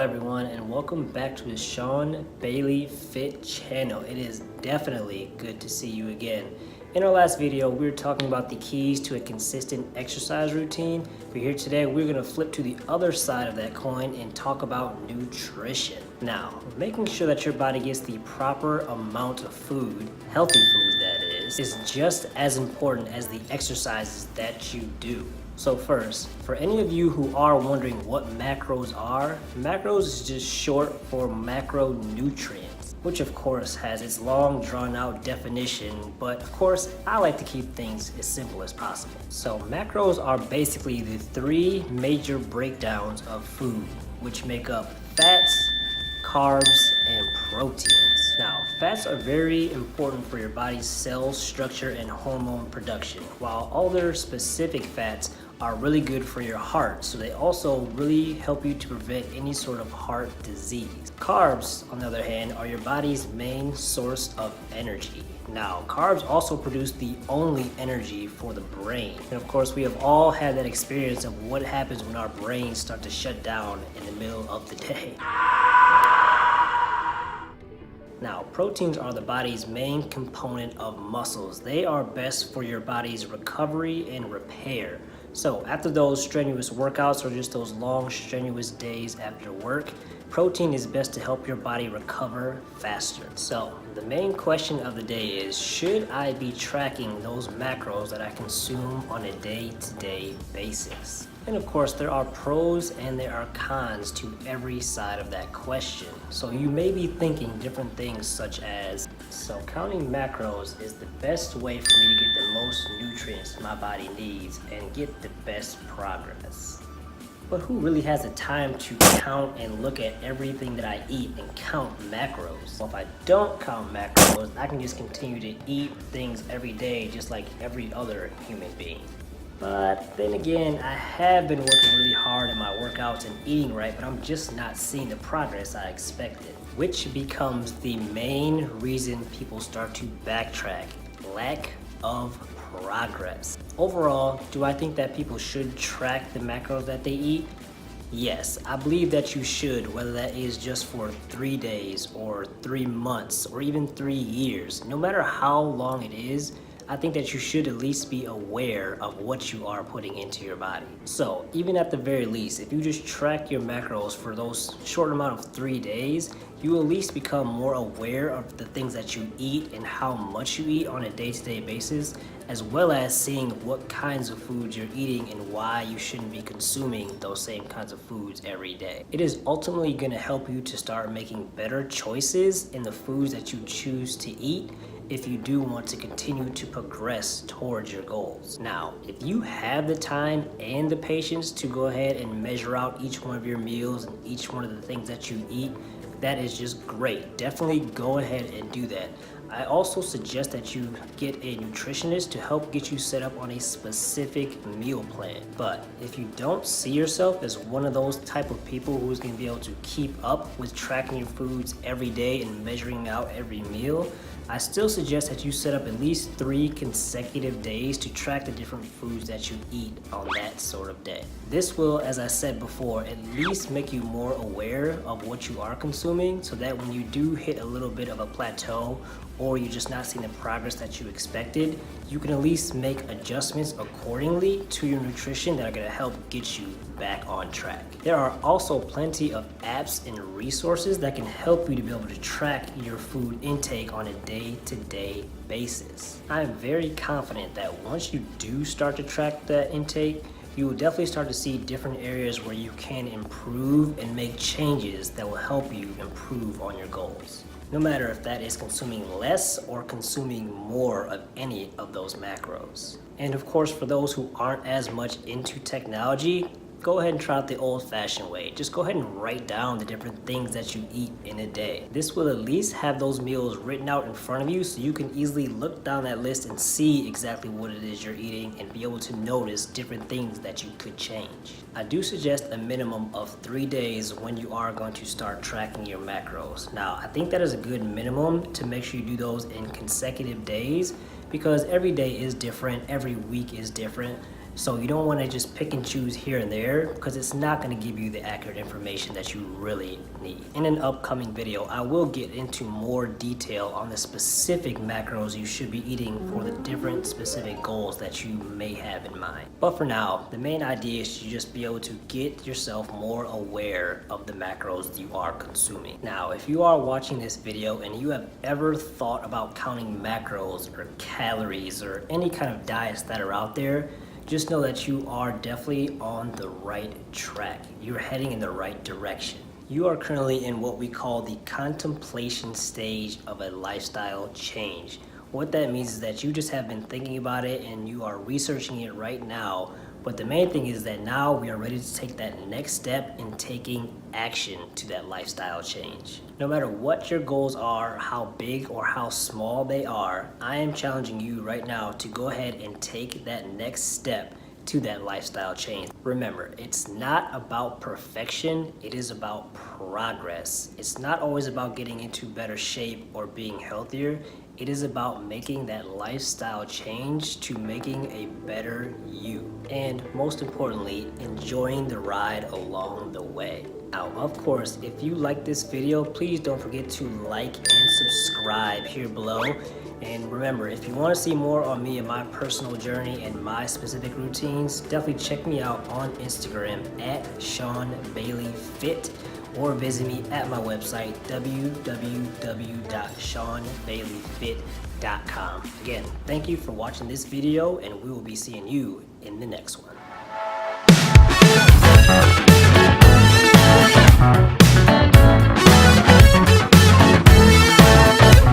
everyone, and welcome back to the Sean Bailey Fit channel. It is definitely good to see you again. In our last video, we were talking about the keys to a consistent exercise routine, but here today we're going to flip to the other side of that coin and talk about nutrition. Now, making sure that your body gets the proper amount of food, healthy food that is just as important as the exercises that you do. So first, for any of you who are wondering what macros are, macros is just short for macronutrients, which of course has its long drawn out definition, but of course I like to keep things as simple as possible. So macros are basically the three major breakdowns of food, which make up fats, carbs, and proteins. Now, fats are very important for your body's cell structure and hormone production, while other specific fats are really good for your heart, so they also really help you to prevent any sort of heart disease. Carbs, on the other hand, are your body's main source of energy. Now, carbs also produce the only energy for the brain. And of course, we have all had that experience of what happens when our brains start to shut down in the middle of the day. Now, proteins are the body's main component of muscles. They are best for your body's recovery and repair. So after those strenuous workouts or just those long strenuous days after work, protein is best to help your body recover faster. So the main question of the day is, should I be tracking those macros that I consume on a day-to-day basis? And of course, there are pros and there are cons to every side of that question. So you may be thinking different things such as, so counting macros is the best way for me to get the most nutrients my body needs and get the best progress. But who really has the time to count and look at everything that I eat and count macros? Well, if I don't count macros, I can just continue to eat things every day just like every other human being. But then again, I have been working really hard in my workouts and eating right, but I'm just not seeing the progress I expected, which becomes the main reason people start to backtrack: lack of progress. Overall, do I think that people should track the macros that they eat? Yes, I believe that you should, whether that is just for 3 days or 3 months or even 3 years. No matter how long it is, I think that you should at least be aware of what you are putting into your body. So even at the very least, if you just track your macros for those short amount of 3 days, you will at least become more aware of the things that you eat and how much you eat on a day-to-day basis, as well as seeing what kinds of foods you're eating and why you shouldn't be consuming those same kinds of foods every day. It is ultimately going to help you to start making better choices in the foods that you choose to eat if you do want to continue to progress towards your goals. Now, if you have the time and the patience to go ahead and measure out each one of your meals and each one of the things that you eat, that is just great. Definitely go ahead and do that. I also suggest that you get a nutritionist to help get you set up on a specific meal plan. But if you don't see yourself as one of those type of people who's going to be able to keep up with tracking your foods every day and measuring out every meal, I still suggest that you set up at least 3 consecutive days to track the different foods that you eat on that sort of day. This will, as I said before, at least make you more aware of what you are consuming, so that when you do hit a little bit of a plateau or you're just not seeing the progress that you expected, you can at least make adjustments accordingly to your nutrition that are going to help get you back on track. There are also plenty of apps and resources that can help you to be able to track your food intake on a day-to-day basis. I am very confident that once you do start to track that intake, you will definitely start to see different areas where you can improve and make changes that will help you improve on your goals. No matter if that is consuming less or consuming more of any of those macros. And of course, for those who aren't as much into technology, go ahead and try out the old-fashioned way. Just go ahead and write down the different things that you eat in a day. This will at least have those meals written out in front of you, so you can easily look down that list and see exactly what it is you're eating and be able to notice different things that you could change. I do suggest a minimum of 3 days when you are going to start tracking your macros. Now, I think that is a good minimum to make sure you do those in consecutive days, because every day is different, every week is different. So you don't want to just pick and choose here and there, because it's not going to give you the accurate information that you really need. In an upcoming video, I will get into more detail on the specific macros you should be eating for the different specific goals that you may have in mind. But for now, the main idea is to just be able to get yourself more aware of the macros you are consuming. Now, if you are watching this video and you have ever thought about counting macros or calories or any kind of diets that are out there, just know that you are definitely on the right track. You're heading in the right direction. You are currently in what we call the contemplation stage of a lifestyle change. What that means is that you just have been thinking about it and you are researching it right now. But the main thing is that now we are ready to take that next step in taking action to that lifestyle change. No matter what your goals are, how big or how small they are, I am challenging you right now to go ahead and take that next step to that lifestyle change. Remember, it's not about perfection, it is about progress. It's not always about getting into better shape or being healthier. It is about making that lifestyle change to making a better you. And most importantly, enjoying the ride along the way. Now, of course, if you like this video, please don't forget to like and subscribe here below. And remember, if you want to see more on me and my personal journey and my specific routines, definitely check me out on Instagram at Sean Bailey Fit, or visit me at my website, www.seanbaileyfit.com. Again, thank you for watching this video, and we will be seeing you in the next one.